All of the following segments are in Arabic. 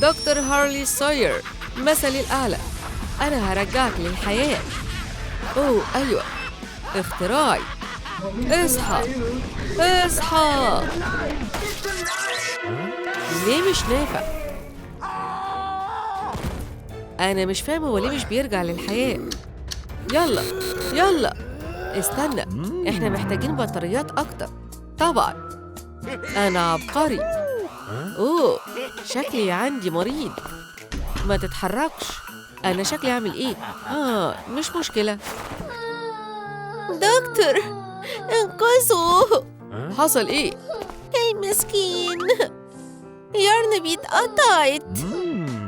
دكتور هارلي سوير، مثلي الأعلى، أنا هرجعك للحياة. أوه أيوة، اختراعي. اصحى اصحى. ليه مش نافع؟ أنا مش فاهمة هو ليه مش بيرجع للحياة. يلا يلا، استنى، إحنا محتاجين بطاريات أكتر. طبعاً، أنا عبقري. أوه، شكلي عندي مريض. ما تتحركش. أنا شكلي عامل إيه؟ مش مشكلة. دكتور، انقذوا. حصل إيه؟ المسكين يارنبي اتقطعت.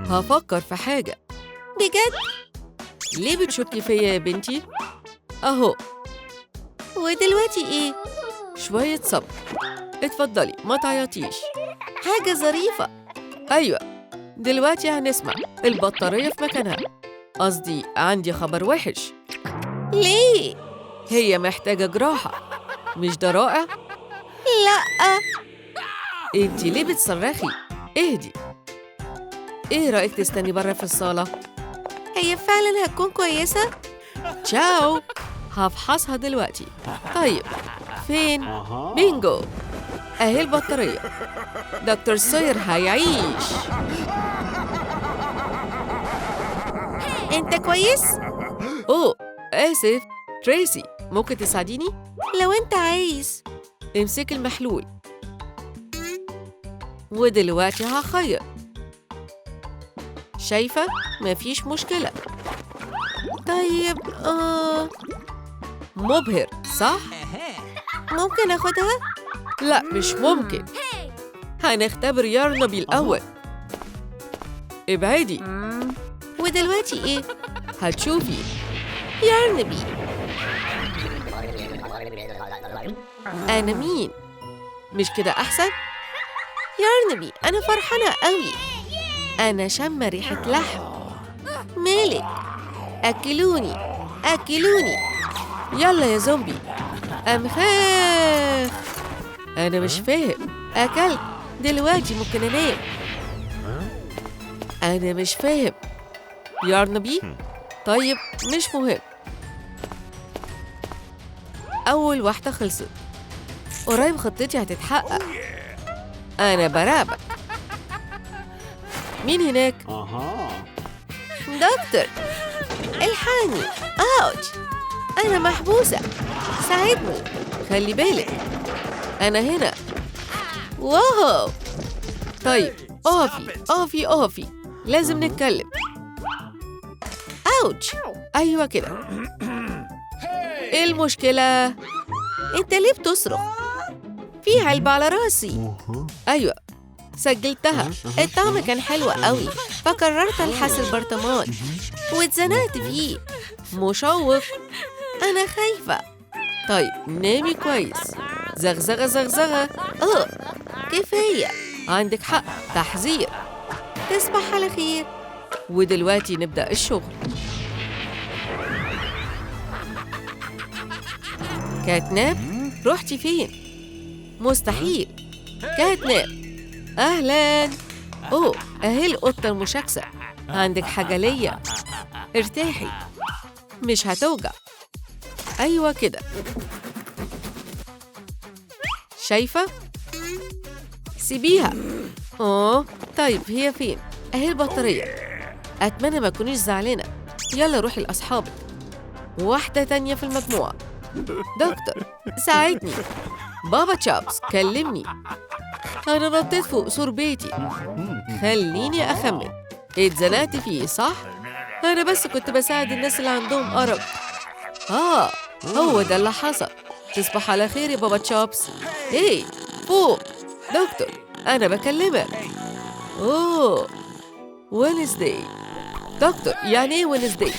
هفكر في حاجة. بجد؟ ليه بتشكي فيا يا بنتي؟ أهو. ودلوقتي إيه؟ شوية صبر. اتفضلي، ما تعيطيش. حاجة ظريفة. أيوة، دلوقتي هنسمع البطارية في مكانها. قصدي عندي خبر وحش. ليه؟ هي محتاجة جراحة. مش ده رائع؟ لأ. انتي ليه بتصرخي؟ اهدي. ايه رأيك تستني برا في الصالة؟ هي فعلا هتكون كويسة؟ تشاو، هفحصها دلوقتي. طيب، فين؟ بينجو، اهي البطارية. دكتور سوير هيعيش. انت كويس؟ اوه، آسف. تريسي، ممكن تساعديني؟ لو انت عايز. امسك المحلول. ودلوقتي هخيط. شايفة؟ مفيش مشكلة. طيب، مبهر، صح؟ ممكن أخدها؟ لا، مش ممكن. هنختبر يارنبي الأول. ابعدي. ودلوقتي إيه؟ هتشوفي. يارنبي، أنا مين؟ مش كده أحسن؟ يارنبي، أنا فرحانة قوي. أنا شم ريحة لحم. مالك؟ أكلوني أكلوني. يلا يا زومبي. أمخاخ. أنا مش فاهم. أكلت. دلوقتي ممكن أنام. أنا مش فاهم. يارنبي؟ طيب، مش مهم. أول واحدة خلصت. قريب خطتي هتتحقق. أنا براقبك. مين هناك؟ دكتور، الحقني. أوتش، أنا محبوسة. ساعدني. خلي بالك، أنا هنا. واو. طيب، أقفي. لازم نتكلم. أوتش. أيوة كده. إيه المشكلة؟ أنت ليه بتصرخ؟ في علبة على راسي. أيوة، سجلتها. الطعم كان حلو قوي، فقررت الحس البرطمان واتزنقت فيه. مشوق. أنا خايفة. طيب، نامي كويس. زغزغة. كفاية. عندك حق. تحذير. تصبح على خير. ودلوقتي نبدأ الشغل. كاتناب، رحتي فين؟ مستحيل. كاتناب، أهلاً. أوه، أهي القطة المشاكسة. عندك حاجة ليا. ارتاحي، مش هتوجع. أيوة كده. شايفة؟ سيبيها. طيب، هي فين؟ أهي البطارية. أتمنى ما تكونيش زعلانة. يلا روحي لأصحابك. واحدة تانية في المجموعة. دكتور، ساعدني. بابا تشابس، كلمني. أنا نطيت فوق سور بيتي. خليني أخمن. اتزنقت فيه، صح؟ أنا بس كنت بساعد الناس اللي عندهم أرق. هو ده اللي حصل. تصبح على خير يا بابا تشابس. إيه، فوق. دكتور، أنا بكلمك. وينزداي. دكتور، يعني إيه وينزداي؟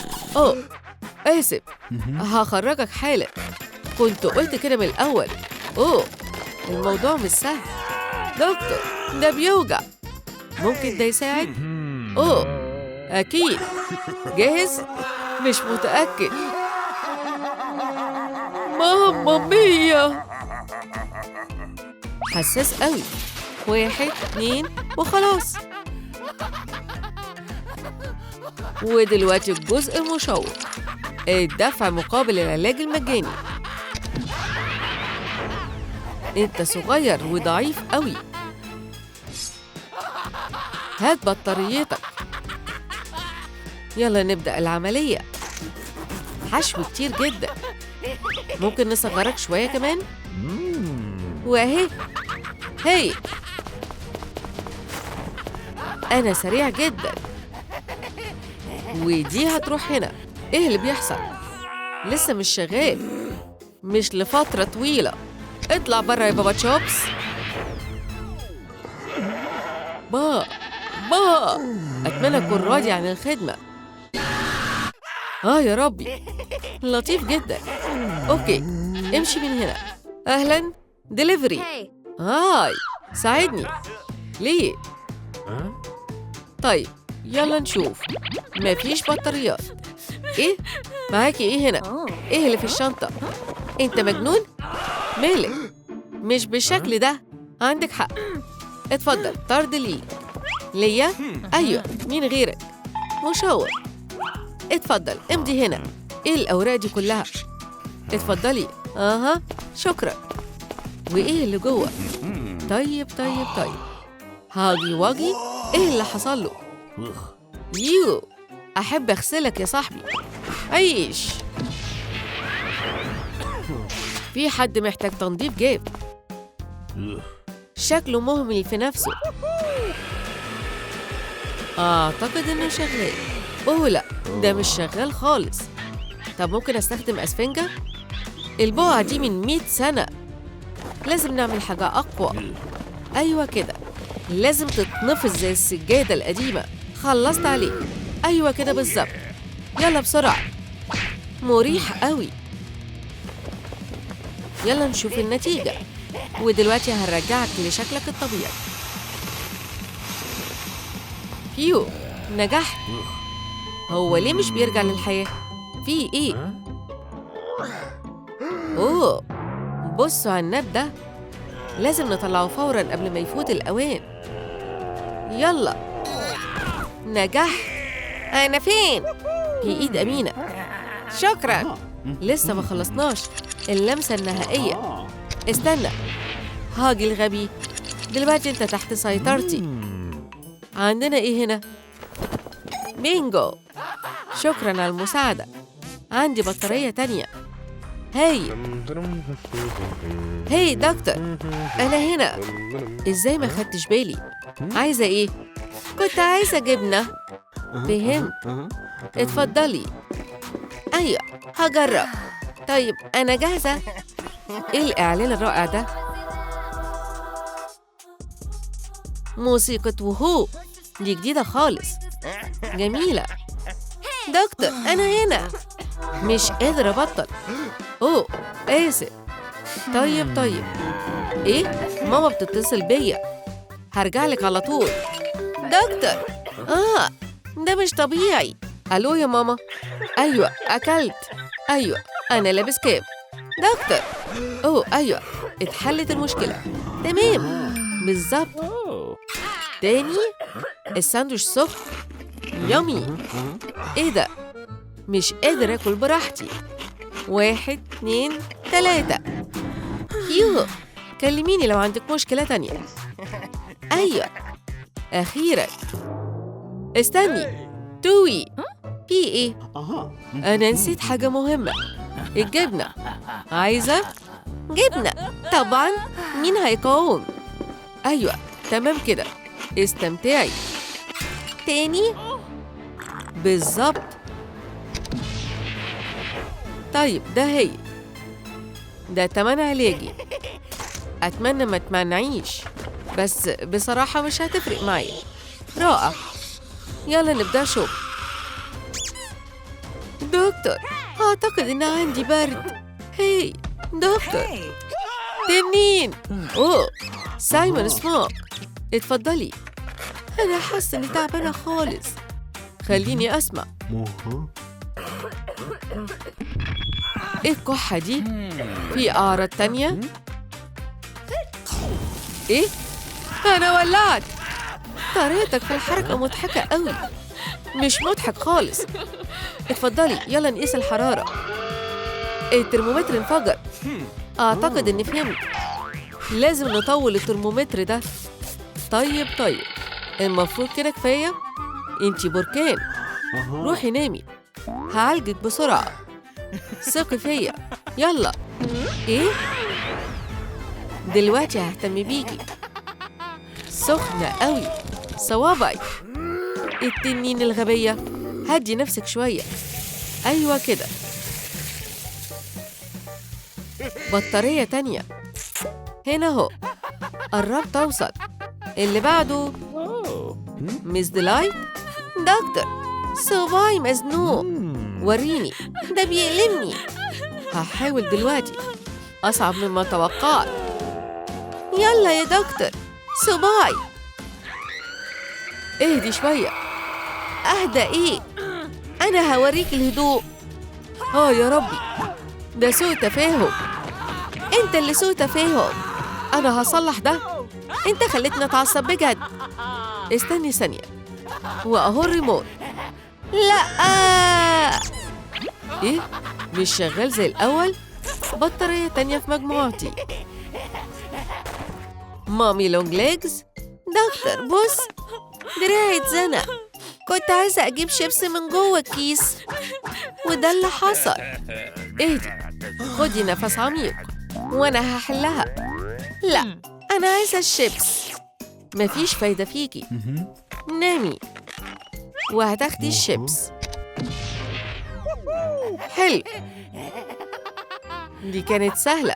آسف. هخرجك حالا. كنت قلت كده من الأول. الموضوع مش سهل. دكتور، ده بيوجع. ممكن ده يساعد؟ أكيد. جاهز؟ مش متأكد. ماما مية. حساس قوي. 1 2 وخلاص. ودلوقتي الجزء المشوق، الدفع مقابل العلاج المجاني. انت صغير وضعيف قوي. هات بطاريتك. يلا نبدأ العملية. حشو كتير جدا. ممكن نصغرك شوية كمان؟ وأهي. هاي، أنا سريع جدا. ودي هتروح هنا. إيه اللي بيحصل؟ لسه مش شغال، مش لفترة طويلة. اطلع برا يا بابا تشوبس. با أتمنى أكون راضي عن الخدمة. يا ربي، لطيف جدا. أوكي، امشي من هنا. أهلاً، ديليفري. هاي، ساعدني. ليه؟ طيب، يلا نشوف. مفيش بطاريات. إيه؟ معاكي إيه هنا؟ إيه اللي في الشنطة؟ أنت مجنون؟ مالك؟ مش بالشكل ده. عندك حق. اتفضل، طرد ليا؟ أيوة، مين غيرك؟ مشوق. اتفضل، امضي هنا. إيه الأوراق دي كلها؟ اتفضلي. شكرا. وإيه اللي جوه؟ طيب. هاجي واجي. إيه اللي حصل له؟ أحب أغسلك يا صاحبي. عيش. في حد محتاج تنظيف جاف. شكله مهمل في نفسه. أعتقد إنه شغال. لا، ده مش شغال خالص. طب ممكن أستخدم أسفنجة؟ البقعة دي من 100 سنة. لازم نعمل حاجة أقوى. أيوة كده. لازم تتنفض زي السجادة القديمة. خلصت عليه. أيوة كده بالظبط. يلا بسرعة. مريح قوي. يلا نشوف النتيجة. ودلوقتي هنرجعك لشكلك الطبيعي. نجحت. هو ليه مش بيرجع للحياة؟ في إيه؟ بصوا على الناب ده. لازم نطلعه فوراً قبل ما يفوت الأوان. يلا. نجحت. أنا فين؟ في إيد أمينة. شكراً. لسه ما خلصناش. اللمسة النهائية. استنى. هاجي الغبي. دلوقتي أنت تحت سيطرتي. عندنا إيه هنا؟ بينجو. شكراً على المساعدة. عندي بطارية تانية. هاي دكتور، أنا هنا. إزاي ما خدتش بالي؟ عايزة إيه؟ كنت عايزة جبنة. فهمت. اتفضلي. أيوة، هجرب. طيب، أنا جاهزة. إيه الإعلان الرائع ده؟ موسيقى وهو. دي جديدة خالص. جميلة. دكتور، أنا هنا. مش قادرة أبطل. آسف. طيب. إيه؟ ماما بتتصل بيا. هرجعلك على طول. دكتور. ده مش طبيعي. ألو يا ماما. أيوة، أكلت. أيوة، أنا لابس كاب. دكتور. أيوة، اتحلت المشكلة. تمام. بالظبط. تاني. الساندويش سخن. يامي. إيه ده؟ مش قادر أكل براحتي. 1 2 3. كلميني لو عندك مشكلة تانية. أيوة، أخيراً. استني. توي. في إيه؟ أنا نسيت حاجة مهمة. الجبنة. عايزة؟ جبنة. طبعاً. مين هيقاوم؟ أيوة، تمام كده. استمتعي. تاني. بالظبط. طيب، ده تمن علاجي. أتمنى ما تمنعيش، بس بصراحة مش هتفرق معي. رائع. يلا نبدأ شغل. دكتور، أعتقد إن عندي برد. دكتور. تنين. سايمون سموك. اتفضلي. أنا حاسة إني تعبانة خالص. خليني أسمع. إيه الكحة دي؟ في أعراض تانية؟ إيه؟ أنا ولعت. طريقتك في الحركة مضحكة قوي. مش مضحك خالص. اتفضلي يلا نقيس الحرارة. الترمومتر انفجر. أعتقد إني فهمت. لازم نطول الترمومتر ده. طيب المفروض كده كفاية. انتي بركان. روحي نامي. هعالجك بسرعة. ثقي فيا. يلا. ايه؟ دلوقتي ههتم بيكي. سخنة قوي. صوابعي. التنين الغبية. هدي نفسك شوية. أيوة كده. بطارية تانية. هنا هو. قربت أوصل. اللي بعده. مس ديلايت. دكتور صباعي مزنوق. وريني. ده بيألمني. هحاول دلوقتي. أصعب مما توقعت. يلا يا دكتور. صباعي. اهدي شوية. أهدى إيه؟ أنا هوريك الهدوء. يا ربي. ده سوء تفاهم. أنت اللي سوء تفاهم. أنا هصلح ده. أنت خليتني أتعصب بجد. استني ثانية. وأهو الريموت. لأ. إيه؟ مش شغال زي الأول؟ بطارية تانية في مجموعتي. مامي لونج ليجز. دكتور بص. دراعي اتزنق. كنت عايزة أجيب شيبس من جوه الكيس وده اللي حصل. اهدي. خدي نفس عميق وأنا هحلها. لا أنا عايزة الشيبس. مفيش فايدة فيكي. نامي وهتاخدي الشيبس. حلو. دي كانت سهلة.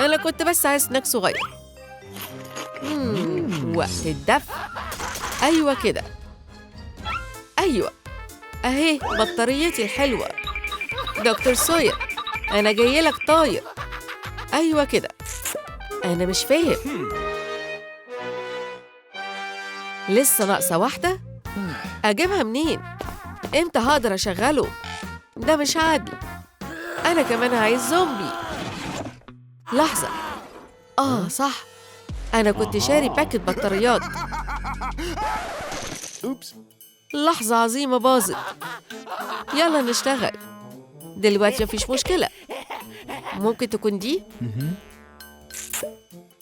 أنا كنت بس عايز سناك صغير. وقت الدفء. أيوة كده. أيوة. أهي بطاريتي الحلوة. دكتور سوير أنا جايلك طاير. أيوة كده. أنا مش فاهم. لسه ناقصة واحدة. أجيبها منين؟ إمتى هقدر أشغله؟ ده مش عادل. أنا كمان عايز زومبي. لحظة. صح. أنا كنت شاري باكت بطاريات. لحظة عظيمة باظت. يلا نشتغل. دلوقتي مفيش مشكلة. ممكن تكون دي؟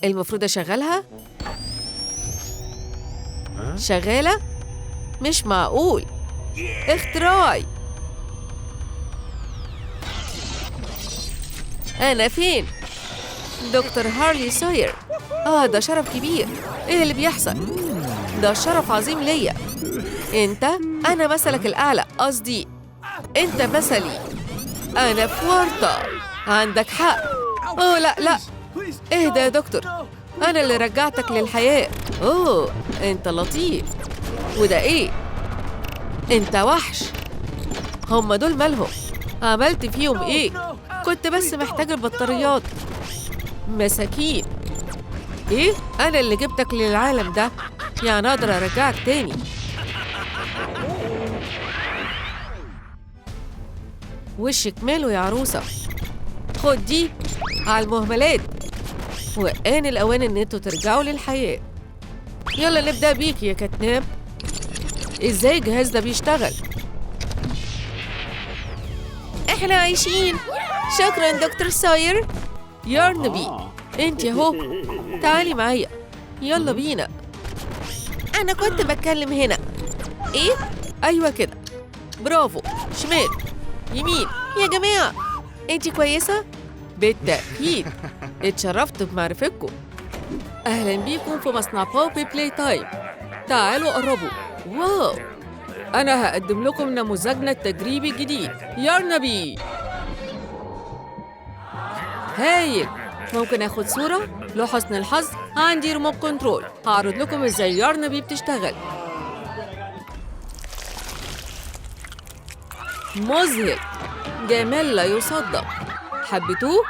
المفروض أشغلها؟ شغالة؟ مش معقول. اختراعي. أنا فين؟ دكتور هارلي سوير. ده شرف كبير. إيه اللي بيحصل؟ ده شرف عظيم ليا. أنا مثلك الأعلى. قصدي أنت مثلي. أنا في ورطة. عندك حق. لا اهدى يا دكتور. أنا اللي رجعتك للحياة. أنت لطيف. وده إيه؟ أنت وحش. هم دول مالهم؟ عملت فيهم إيه؟ كنت بس محتاج البطاريات. مساكين. إيه؟ أنا اللي جبتك للعالم ده. يعني أقدر أرجعك تاني. وشك ماله يا عروسة. خد دي على المهملات. وآن الأوان إن انتوا ترجعوا للحياة. يلا نبدأ بيكي يا كتناب. إزاي الجهاز ده بيشتغل؟ إحنا عايشين. شكراً دكتور سوير. يارنبي انت اهو. تعالي معايا. يلا بينا. أنا كنت بتكلم هنا. إيه؟ أيوة كده. برافو. شمال. يمين. يا جماعة انت كويسة؟ بالتأكيد. اتشرفت بمعرفتكم. أهلا بيكم في مصنع بوبي بلاي تايم. تعالوا قربوا. واو. أنا هقدم لكم نموذجنا التجريبي الجديد يارنبي. هايل. ممكن آخد صورة؟ لحسن الحظ عندي ريموت كنترول. هعرض لكم ازاي يارنبي بتشتغل. مذهل. جمال لا يصدق. حبيتوه؟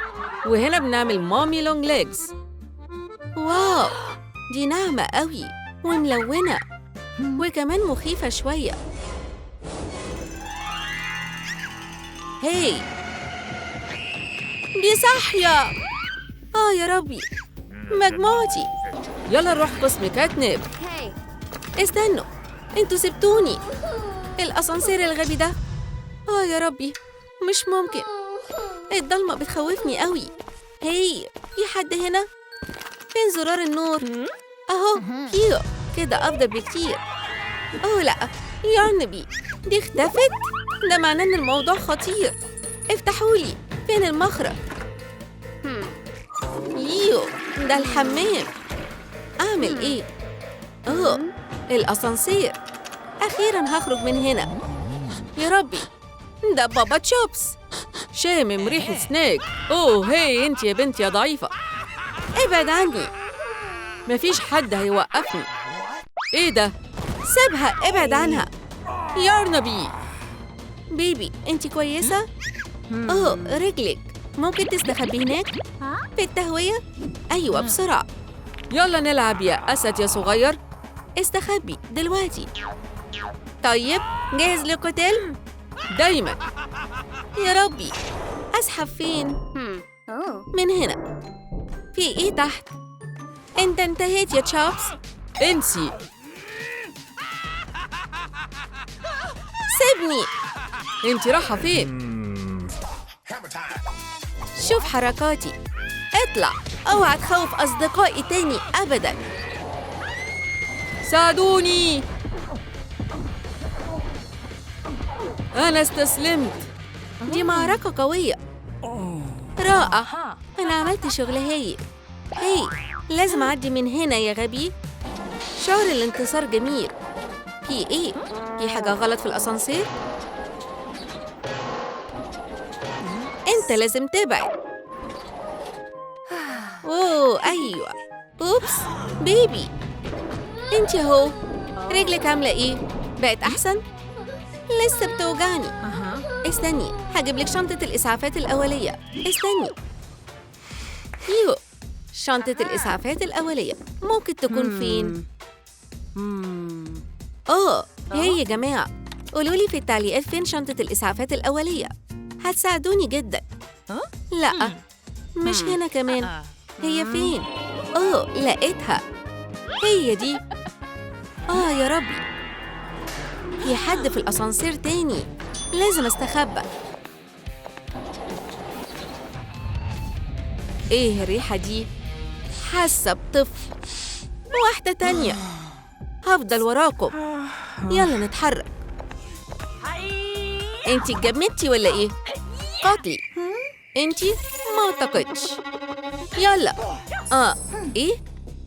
وهنا بنعمل مامي لونج ليجز. واو. دي ناعمة قوي وملونة وكمان مخيفة شوية. هاي. دي صاحية. يا ربي. مجموعتي. يلا نروح قسم كاتنب. استنوا، انتوا سبتوني. الأسانسير الغبي ده. يا ربي، مش ممكن. الضلمة بتخوفني قوي. هي، في حد هنا؟ فين زرار النور؟ اهو. كيو، كده أفضل بكتير. لا، يارنبي دي اختفت. ده معناه إن الموضوع خطير. افتحولي، فين المخرج؟ ده الحمام. أعمل إيه؟ الأسانسير. أخيراً هخرج من هنا. يا ربي، ده بابا تشوبس. شامم ريحة سناك. هي انت يا بنت يا ضعيفة. ابعد عني، مفيش حد هيوقفني. ايه ده؟ سيبها، ابعد عنها. يارنبي. بيبي، انت كويسة؟ رجلك ممكن تستخبي هناك في التهوية؟ أيوة بسرعة. يلا نلعب يا أسد يا صغير. استخبي دلوقتي. طيب، جاهز للقتال؟ دايما. يا ربي، أسحب فين؟ من هنا. في إيه تحت؟ أنت انتهيت يا تشوبس. انسي. سيبني. انت رايحة فين؟ شوف حركاتي. اطلع، اوعى تخوف أصدقائي تاني أبداً. ساعدوني، أنا استسلمت. دي معركة قوية. رائع، أنا عملت شغل هايل. لازم أعدي من هنا يا غبي. شعور الانتصار جميل. في إيه؟ في حاجة غلط في الأسانسير؟ أنت لازم تبعد. أيوة. أوبس، بيبي. أنت أهو. رجلك عاملة إيه؟ بقت أحسن؟ لسه بتوجعني. استني، هجيب لك شنطة الإسعافات الأولية. استني. شنطة الإسعافات الأولية ممكن تكون فين؟ هي يا جماعة، قولولي في التعليقات فين شنطة الإسعافات الأولية. هتساعدوني جدا. لا، مش هنا كمان. هي فين؟ لقيتها. هي دي. يا ربي، في حد في الأسانسير تاني. لازم استخبى. ايه الريحة دي؟ حاسة بطفل. واحدة تانية. هفضل وراكم. يلا نتحرك. انتي اتجمدتي ولا ايه؟ قاتلي. انتي؟ ما اعتقدش. يلا. ايه؟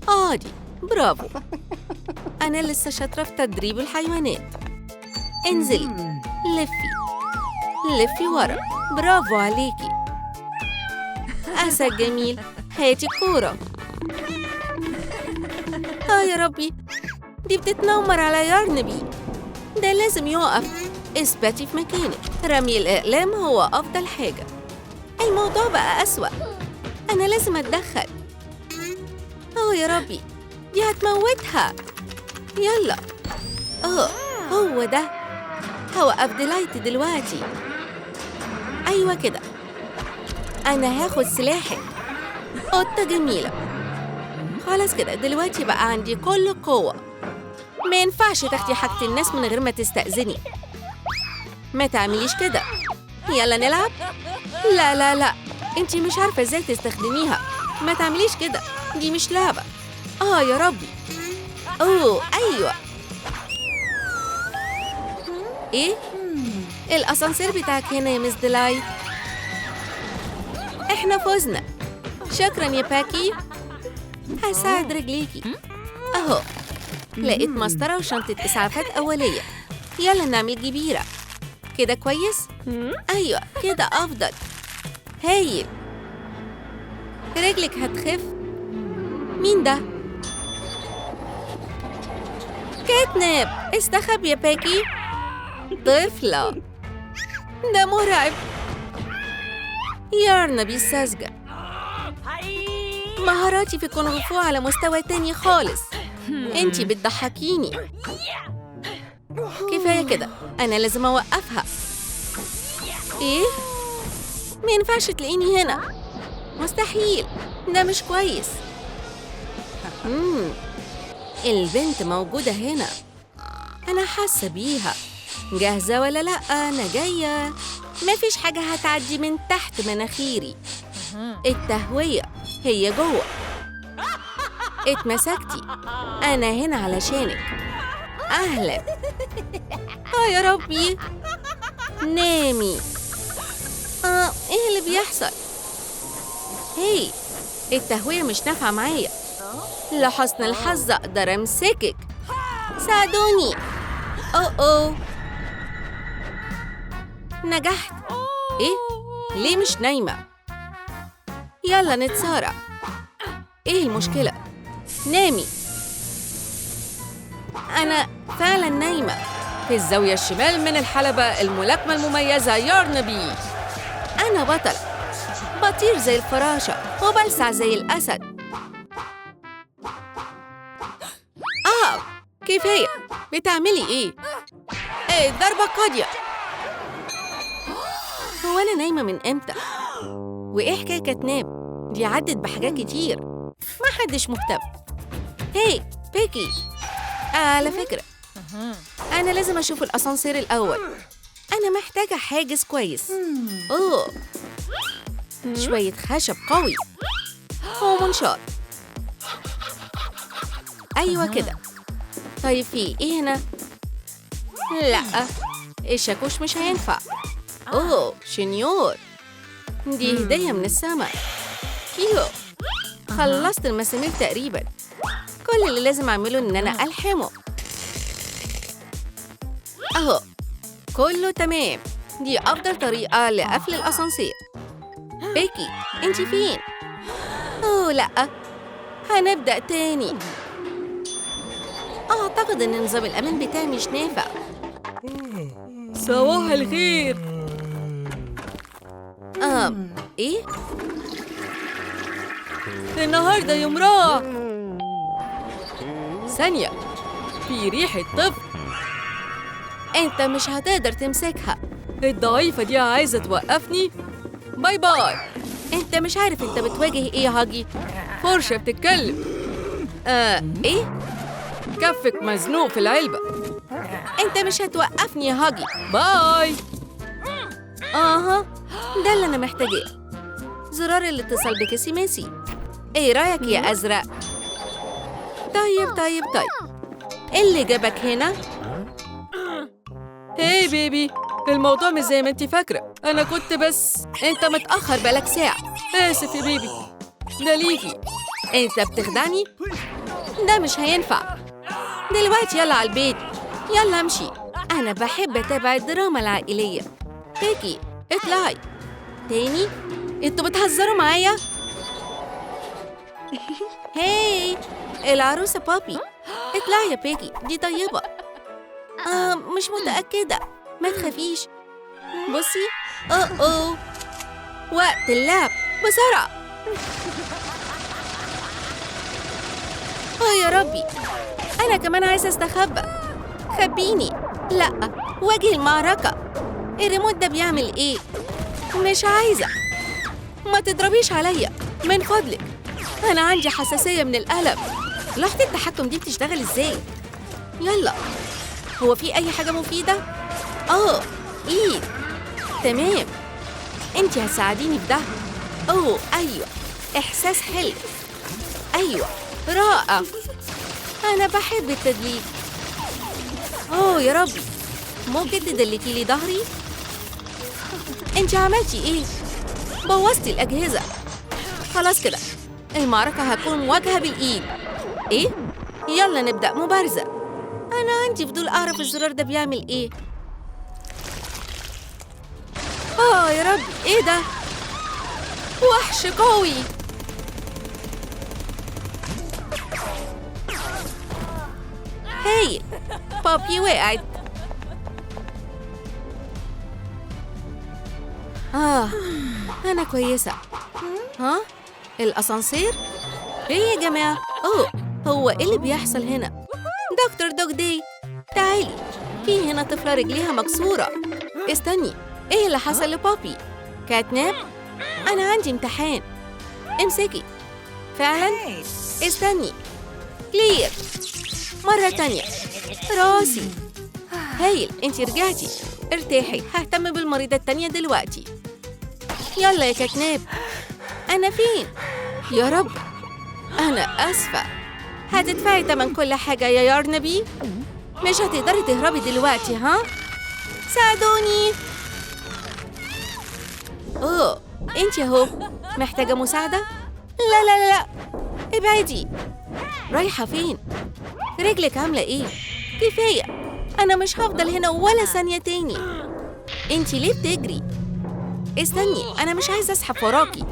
عادي، برافو. انا لسه شاطرة في تدريب الحيوانات. انزلي، لفي ورا. برافو عليكي. أسد جميل. هاتي الكورة. يا ربي، دي بتتنمر على يارنبي. ده لازم يقف. اثبتي في مكانك. رمي الأقلام هو أفضل حاجة. الموضوع بقى أسوأ. أنا لازم أتدخل. يا ربي، دي هتموتها. يلا. هو ده. هوقف ديلايت دلوقتي. أيوة كده. أنا هاخد سلاحك. قطة جميلة. خلاص كده، دلوقتي بقى عندي كل قوة. ما ينفعش تاخدي حاجة الناس من غير ما تستأذني. ما تعمليش كده. يلا نلعب. لا لا لا، انتي مش عارفة ازاي تستخدميها. ما تعمليش كده، دي مش لعبة. يا ربي. أيوة. ايه؟ الأسانسير بتاعك هنا يا مس ديلايت. احنا فزنا. شكرا يا باكي. هساعد رجليكي. اهو، لقيت مسطرة وشنطة إسعافات أولية. يلا نعمل جبيرة. كده كويس؟ أيوة كده أفضل. هايل. رجلك هتخف. مين ده؟ كاتناب. استخب يا باكي. طفلة. ده مرعب. يارنبي الساذجة. مهاراتي في الكونغ فو على مستوى تاني خالص. انتي بتضحكيني. كفاية كده، أنا لازم أوقفها. إيه؟ ما ينفعش تلاقيني هنا. مستحيل، ده مش كويس. البنت موجودة هنا. أنا حاسة بيها. جاهزة ولا لأ؟ أنا جاية. مفيش حاجة هتعدي من تحت مناخيري. التهوية هي جوه. اتمسكتي. أنا هنا علشانك. أهلا. يا ربي. نامي. إيه اللي بيحصل؟ هي التهوية مش نافعة معايا. لحسن الحظ أقدر أمسكك. ساعدوني. أوه نجحت. إيه؟ ليه مش نايمة؟ يلا نتصارع. إيه المشكلة؟ نامي. أنا فعلا نايمة. في الزاوية الشمال من الحلبة الملاكمة المميزة يارنبي. أنا بطل. بطير زي الفراشة وبلسع زي الأسد. كفاية. بتعملي إيه؟ ضربة قاضية. هو أنا نايمة من إمتى؟ وإيه حكاية كاتناب؟ دي عدت بحاجات كتير. ما حدش مهتم. هي بيكي. على فكرة أنا لازم أشوف الأسانسير الأول. أنا محتاجة حاجز كويس. شوية خشب قوي ومنشار. أيوة كده. طيب في إيه هنا؟ لأ الشاكوش مش هينفع. شنيور. دي هدية من السماء. خلصت المسامير تقريبا. كل اللي لازم أعمله إن أنا ألحمه. كله تمام. دي أفضل طريقة لقفل الأسانسير. بيكي أنتي فين؟ لأ هنبدأ تاني. أعتقد إن نظام الأمان بتاعي مش نافع. صباح الخير. إيه؟ النهاردة يوم رائع. ثانية. في ريحة طفل. أنت مش هتقدر تمسكها. الضعيفة دي عايزة توقفني. باي باي. أنت مش عارف أنت بتواجه إيه يا هاجي. فرشة بتتكلم. إيه؟ كفك مزنوق في العلبة. أنت مش هتوقفني يا هاجي. باي. ده اللي أنا محتاجاه. زرار الاتصال بكيسي ميسي. إيه رأيك يا أزرق؟ طيب. إيه اللي جابك هنا؟ هاي بيبي. الموضوع مش زي ما انتي فاكرة. أنا كنت بس. أنت متأخر بقالك ساعة. آسف يا بيبي. ده ليكي. أنت بتخدعني؟ ده مش هينفع. دلوقتي يلا على البيت. يلا امشي. أنا بحب أتابع الدراما العائلية. بيكي اطلعي. تاني؟ انتوا بتهزروا معايا؟ هاي العروسة بابي. اطلعي يا بيكي. دي طيبة. مش متأكدة. ما تخافيش. بصي. وقت اللعب. بسرعة. يا ربي. أنا كمان عايزة أستخبى. خبيني. لأ واجه المعركة. الريموت ده بيعمل إيه؟ مش عايزة. ما تضربيش عليا من فضلك. أنا عندي حساسية من الألم. لوحة التحكم دي بتشتغل إزاي؟ يلا. هو في أي حاجة مفيدة؟ إيد. تمام. أنتي هتساعديني في ده. أيوة. إحساس حلو. أيوة رائع. أنا بحب التدليك. يا ربي. ممكن تدلكي لي ظهري؟ أنتي عملتي إيه؟ بوظتي الأجهزة. خلاص كده. المعركة هتكون مواجهة بالإيد. إيه؟ يلا نبدأ مبارزة. أنا عندي فضول أعرف الزرار ده بيعمل إيه. يا رب. إيه ده؟ وحش قوي. هاي بابي وقعت. أنا كويسة. الأسانسير؟ إيه يا جماعة؟ هو إيه اللي بيحصل هنا؟ دكتور دوغ داي تعالي. في هنا طفلة رجليها مكسورة. استني. إيه اللي حصل لبابي؟ كاتناب؟ أنا عندي امتحان. امسكي. فعلا؟ استني. كلير. مرة تانية. راسي. هايل، انتي رجعتي. ارتاحي، ههتم بالمريضة التانية دلوقتي. يلا يا كتناب. أنا فين؟ يا رب، أنا آسفة. هتدفعي تمن كل حاجة يا يارنبي؟ مش هتقدري تهربي دلوقتي، ها؟ ساعدوني. أوه، انتي اهو. محتاجة مساعدة؟ لا لا لا لا، ابعدي. رايحة فين؟ رجلك عاملة ايه؟ كفاية، أنا مش هفضل هنا ولا ثانية تاني. انتي ليه بتجري؟ استني، أنا مش عايزة أزحف وراكي.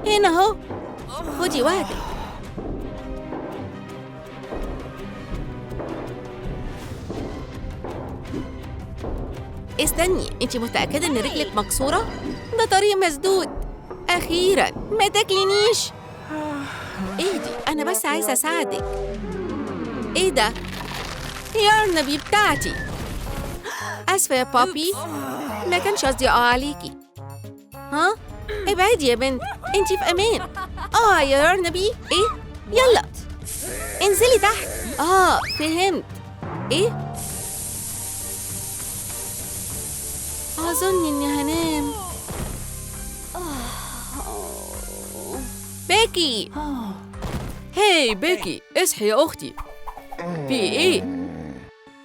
هنا اهو، خدي وقتك. استني، انتي متأكدة إن رجلك مكسورة؟ ده طريق مسدود. أخيراً، ما تاكلينيش. اهدي، أنا بس عايزة أساعدك. إيه ده؟ يارنبي بتاعتي. آسفة يا بابي، ما كانش قصدي عليكي. ها؟ ابعدي يا بنت، انتي في أمان. يا يارنبي. إيه؟ يلا انزلي تحت. فهمت. إيه؟ أظن إني هنام. بيكي. هاي بيكي، اصحي يا أختي. في إيه؟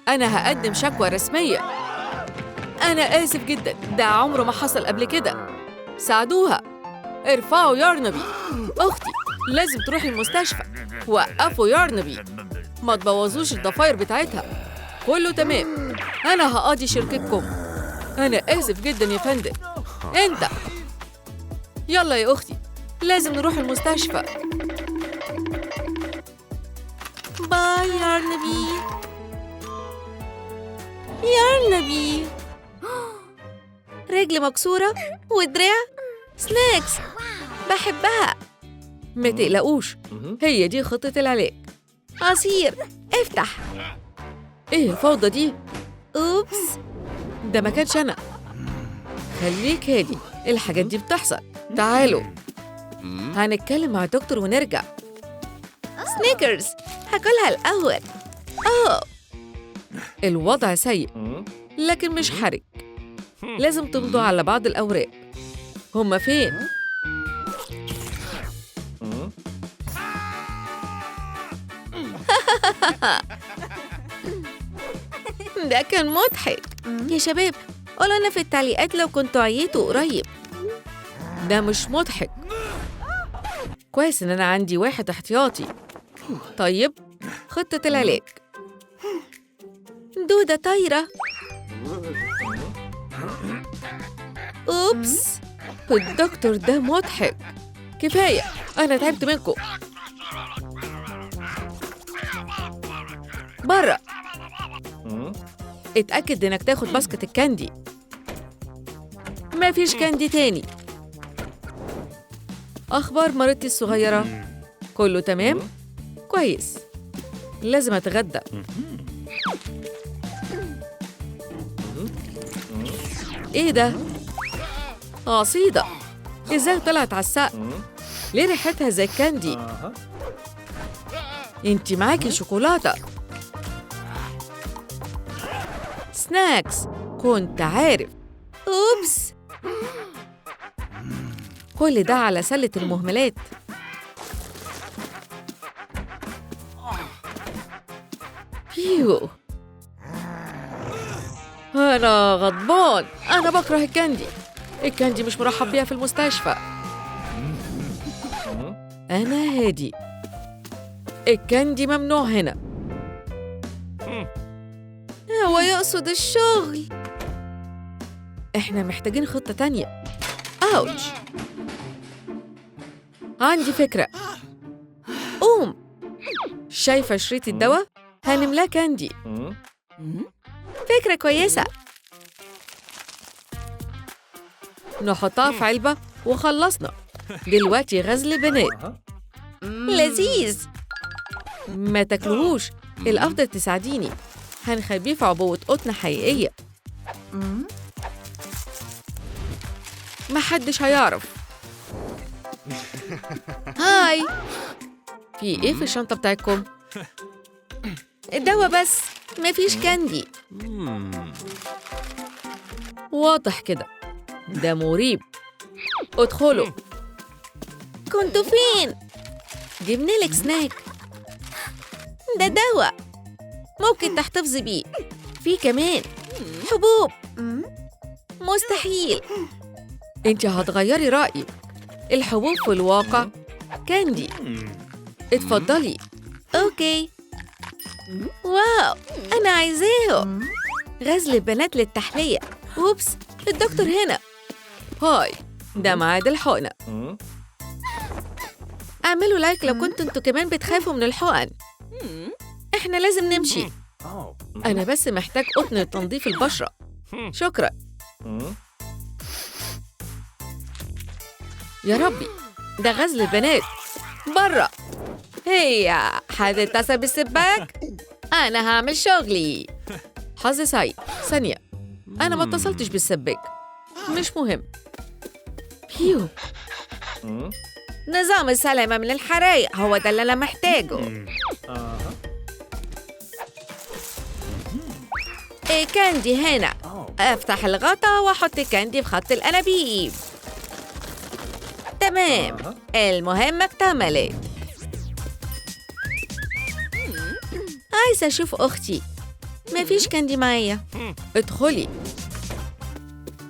أنا هقدم شكوى رسمية. أنا آسف جدا، ده عمره ما حصل قبل كده. ساعدوها. ارفعوا يارنبي. أختي لازم تروحي المستشفى. وقفوا يارنبي، ما تبوظوش الضفاير بتاعتها. كله تمام، أنا هقاضي شركتكم. أنا آسف جدا يا فندم. أنت يلا يا أختي، لازم نروح المستشفى. باي يارنبي. يارنبي، رجل مكسورة ودراع. سناكس، بحبها. ما تقلقوش، هي دي خطة العلاج. عصير، افتح. إيه الفوضى دي؟ أوبس. ده ما كانش أنا. خليك هادي، الحاجات دي بتحصل. تعالوا هنتكلم مع الدكتور ونرجع. سنيكرز، هاكلها الأول. الوضع سيء لكن مش حرج. لازم تمضوا على بعض الأوراق. هما فين؟ ده كان مضحك. يا شباب، قولوا لنا في التعليقات لو كنتوا عييتوا قريب. ده مش مضحك. كويس إن أنا عندي واحد احتياطي. طيب، خطة العلاج. دودة طايرة. أوبس. الدكتور ده مضحك. كفاية، أنا تعبت منكم. برا. اتأكد إنك تاخد باسكت الكاندي. مفيش كاندي تاني. أخبار مريضتي الصغيرة؟ كله تمام؟ كويس. لازم أتغدى. إيه ده؟ عصيدة. إزاي طلعت على السقف؟ ليه ريحتها زي الكاندي؟ انتي معاكي شوكولاتة. سناكس، كنت عارف. أوبس. كل ده على سلة المهملات. بيو، أنا غضبان. أنا بكره الكاندي. الكاندي مش مرحب بيها في المستشفى. أنا هادي. الكاندي ممنوع هنا. هو يقصد الشغل. إحنا محتاجين خطة تانية. أوتش. عندي فكرة. قوم. شايفة شريط الدواء؟ هنملاه كاندي. فكرة كويسة. نحطها في علبة وخلصنا. دلوقتي غزل بنات. لذيذ. ما تاكلوهوش، الأفضل تساعديني. هنخبيه في عبوة قطن حقيقية. محدش هيعرف. هاي. في إيه في الشنطة بتاعتكم؟ الدواء بس، مفيش كاندي. واضح كده، ده مريب. ادخلوا. كنتوا فين؟ جبنالك سناك. ده دواء ممكن تحتفظي بيه. في كمان حبوب. مستحيل. انت هتغيري رأيي. الحبوب في الواقع كاندي. اتفضلي. أوكي. واو، أنا عايزاه. غزل البنات للتحلية. أوبس، الدكتور هنا. هاي، ده ميعاد الحقنة. اعملوا لايك لو كنتوا انتوا كمان بتخافوا من الحقن. احنا لازم نمشي. أنا بس محتاج قطن لتنظيف البشرة. شكرا. يا ربي، ده غزل البنات. برا. هي هتتصل بالسباك؟ أنا هعمل شغلي. حظ سعيد. ثانية، أنا ما اتصلتش بالسباك. مش مهم. بيو. نظام السلامة من الحرايق هو ده اللي أنا محتاجه. إيه كاندي هنا. أفتح الغطا وأحط الكاندي في خط الأنابيب. تمام، المهمة اكتملت. عايزة أشوف أختي. مفيش كاندي معايا. ادخلي.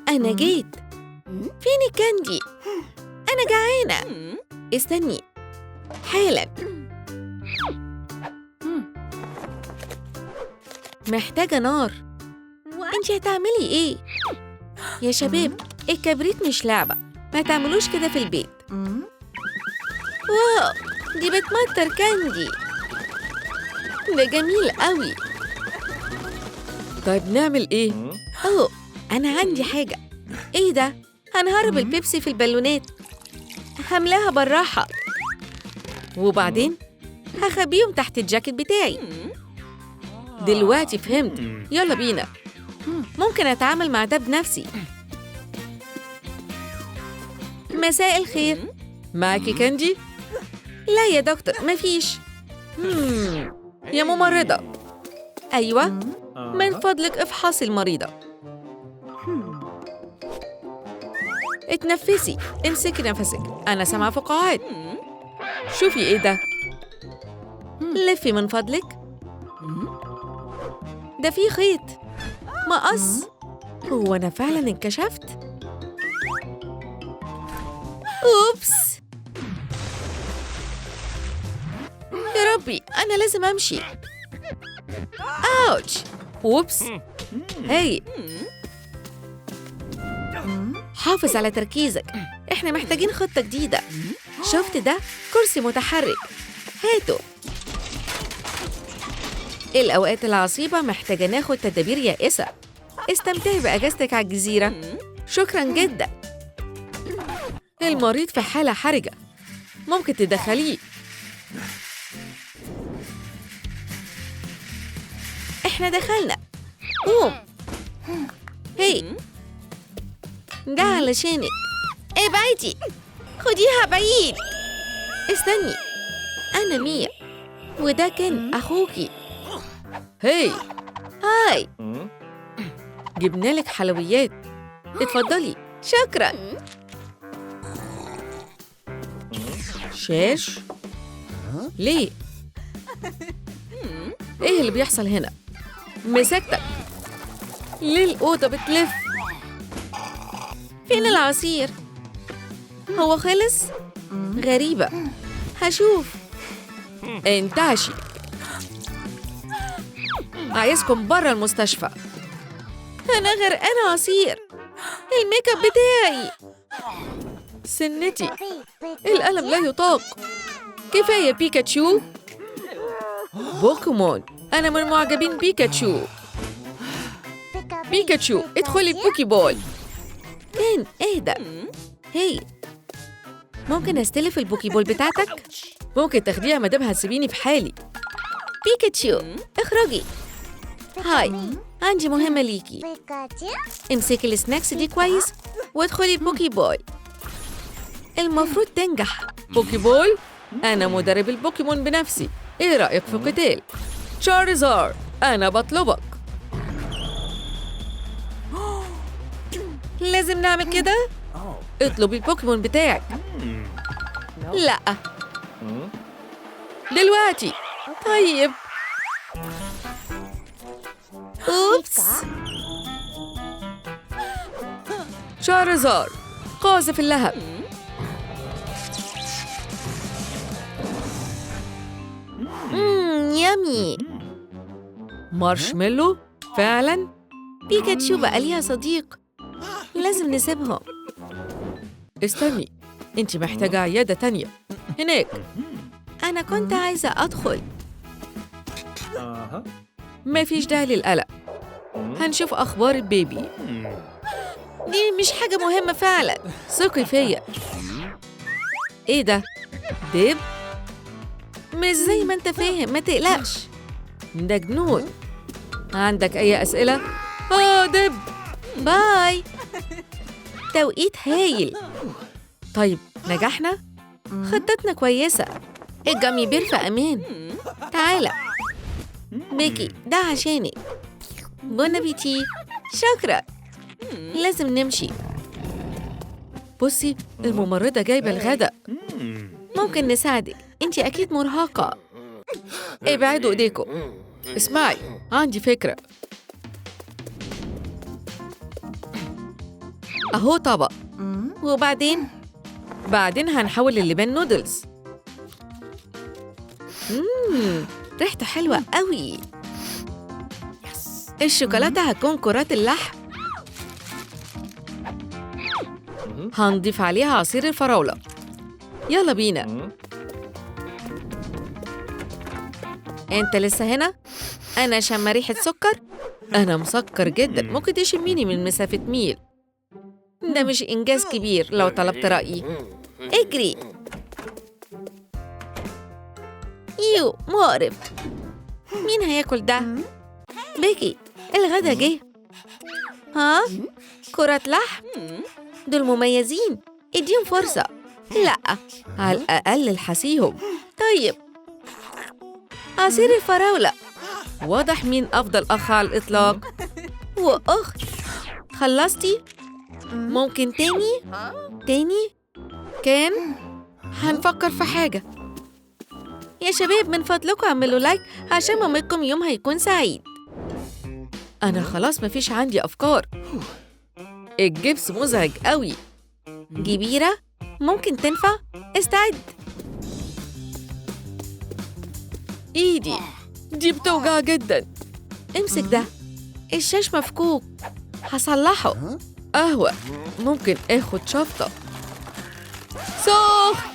أنا جيت. فين الكاندي؟ أنا جعانة. استني حالا. محتاجة نار. انتي هتعملي ايه؟ يا شباب، الكبريت مش لعبة، ما تعملوش كده في البيت. واو، دي بتمطر كاندي. ده جميل قوي. طيب نعمل إيه؟ أوه، أنا عندي حاجة. إيه ده؟ هنهرب البيبسي في البالونات. هملاها بالراحة. وبعدين هخبيهم تحت الجاكيت بتاعي. دلوقتي فهمت. يلا بينا. ممكن أتعامل مع ده بنفسي. مساء الخير. معاكي كاندي؟ لا يا دكتور، مفيش. يا ممرضة. أيوة، من فضلك افحصي المريضة. اتنفسي، امسكي نفسك، أنا سامعة فقاعات. شوفي إيه ده؟ لفي من فضلك. ده فيه خيط. مقص. هو أنا فعلاً انكشفت؟ أوبس، يا ربي، أنا لازم أمشي. أوتش. ووبس. هاي، حافظ على تركيزك، إحنا محتاجين خطة جديدة. شفت ده؟ كرسي متحرك. هاته. الأوقات العصيبة محتاجة ناخد تدابير يائسة. استمتعي بأجازتك على الجزيرة. شكراً جداً. المريض في حالة حرجة، ممكن تدخليه. إحنا دخلنا. قوم. هي، ده علشانك. ابعدي، خديها بعيد. استني، أنا ميا، وده كان أخوكي. هاي، هاي. جبنالك حلويات. اتفضلي. شكراً. شاش؟ ليه؟ ايه اللي بيحصل هنا؟ مسكتك. ليه الأوضة بتلف؟ فين العصير؟ هو خلص؟ غريبة. هشوف. انتعشي. عايزكم برا المستشفى. أنا غرقانة عصير. الميك اب بتاعي. سنتي، الألم لا يطاق. كفاية بيكاتشو. بوكيمون، أنا من معجبين بيكاتشو. بيكاتشو، ادخلي بوكي بول. كان اهدى. هي، ممكن استلف البوكي بول بتاعتك؟ ممكن تاخديها مادام هتسيبيني في حالي. بيكاتشو، اخرجي. هاي، عندي مهمة ليكي. امسكي السناكس دي كويس وادخلي البوكي بول. المفروض تنجح. بوكي بول؟ أنا مدرب البوكيمون بنفسي. إيه رأيك في قتال؟ شارزار، أنا بطلبك. لازم نعمل كده؟ اطلب البوكيمون بتاعك. لا. دلوقتي. طيب. أوبس. شارزار، قاذف اللهب. يامي. مارشميلو، فعلاً؟ بيكاتشو بقى ليها صديق، لازم نسيبهم. استني، أنت محتاجة عيادة تانية هناك. أنا كنت عايزة أدخل. مفيش داعي للقلق، هنشوف أخبار البيبي. دي مش حاجة مهمة فعلا. ثقي فيا. إيه ده؟ ديب؟ مش زي ما أنت فاهم، ما تقلقش. ده جنون. عندك أي أسئلة؟ ديب. باي. توقيت هايل. طيب، نجحنا؟ خطتنا كويسة. الجامي بير في أمان. تعالى بيكي، ده عشانك. بون أبيتي. شكرا. لازم نمشي. بصي، الممرضة جايبة الغداء. ممكن نساعدك، انتي أكيد مرهقة. ابعدوا ايديكم. اسمعي، عندي فكرة. أهو طبق. وبعدين؟ بعدين هنحول اللبان نودلز. ريحته حلوة قوي. الشوكولاتة هتكون كرات اللحم. هنضيف عليها عصير الفراولة. يلا بينا. انت لسه هنا؟ أنا شم ريحة سكر. أنا مسكر جدا، ممكن تشميني من مسافة ميل. ده مش إنجاز كبير لو طلبت رأيي. اجري. يو، مقرف. مين هياكل ده؟ بيكي، الغدا جه. ها؟ كرات لحم؟ دول مميزين، اديهم فرصة. لا، على الأقل الحسيهم. طيب. عصير الفراولة. واضح مين أفضل أخ على الإطلاق. وأخت. خلصتي؟ ممكن تاني؟ تاني؟ كان هنفكر في حاجة. يا شباب، من فضلكم اعملوا لايك عشان مامتكم يوم هيكون سعيد. أنا خلاص مفيش عندي أفكار. الجبس مزعج قوي. جبيرة؟ ممكن تنفع؟ استعد. إيدي دي بتوجع جدا. امسك ده. الشاش مفكوك، هصلحه. قهوة، ممكن آخد شفطة. سخن.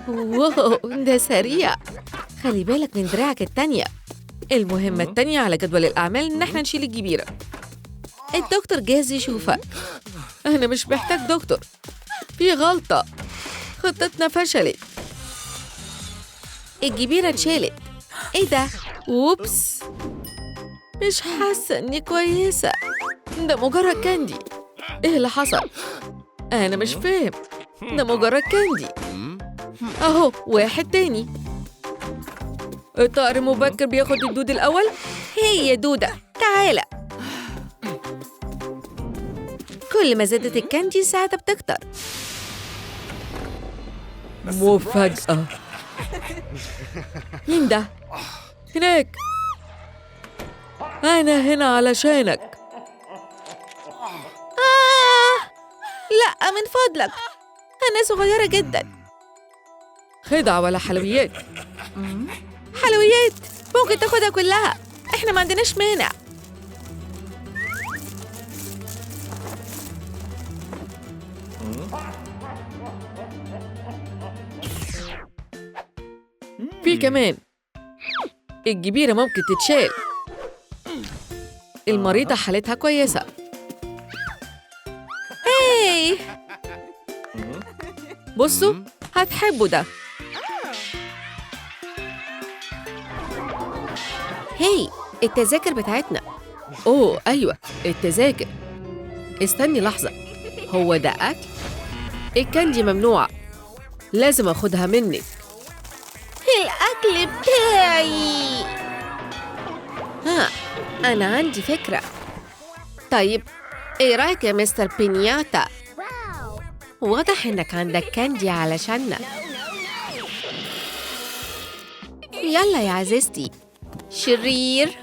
واو، ده سريع. خلي بالك من دراعك التانية. المهمة التانية على جدول الأعمال إن احنا نشيل الجبيرة. الدكتور جاهز يشوفك. أنا مش محتاج دكتور، في غلطة، خطتنا فشلت. الجبيرة اتشالت. ايه ده؟ أوبس، مش حاسة إني كويسة. ده مجرد كاندي. إيه اللي حصل؟ أنا مش فاهم. ده مجرد كاندي. أهو واحد تاني. الطائر المبكر بياخد الدود الأول. هي دودة، تعالى. كل ما زادت الكاندي ساعتها بتكتر. مفاجأة. مين ده؟ هناك. أنا هنا علشانك. لا، من فضلك، أنا صغيرة جدا. خدعة ولا حلويات؟ حلويات ممكن تاخدها كلها، احنا ما عندناش مانع. في كمان الجبيرة ممكن تتشال. المريضة حالتها كويسة. هاي، بصوا، هتحبوا ده. هاي، التذاكر بتاعتنا. أوه أيوة، التذاكر. استني لحظة، هو ده أكل؟ الكاندي ممنوع. لازم أخدها منك. الأكل بتاعي. ها، أنا عندي فكرة. طيب، إيه رأيك يا مستر بينياتا؟ واضح إنك عندك كاندي علشاننا. يلا يا عزيزتي. شرير.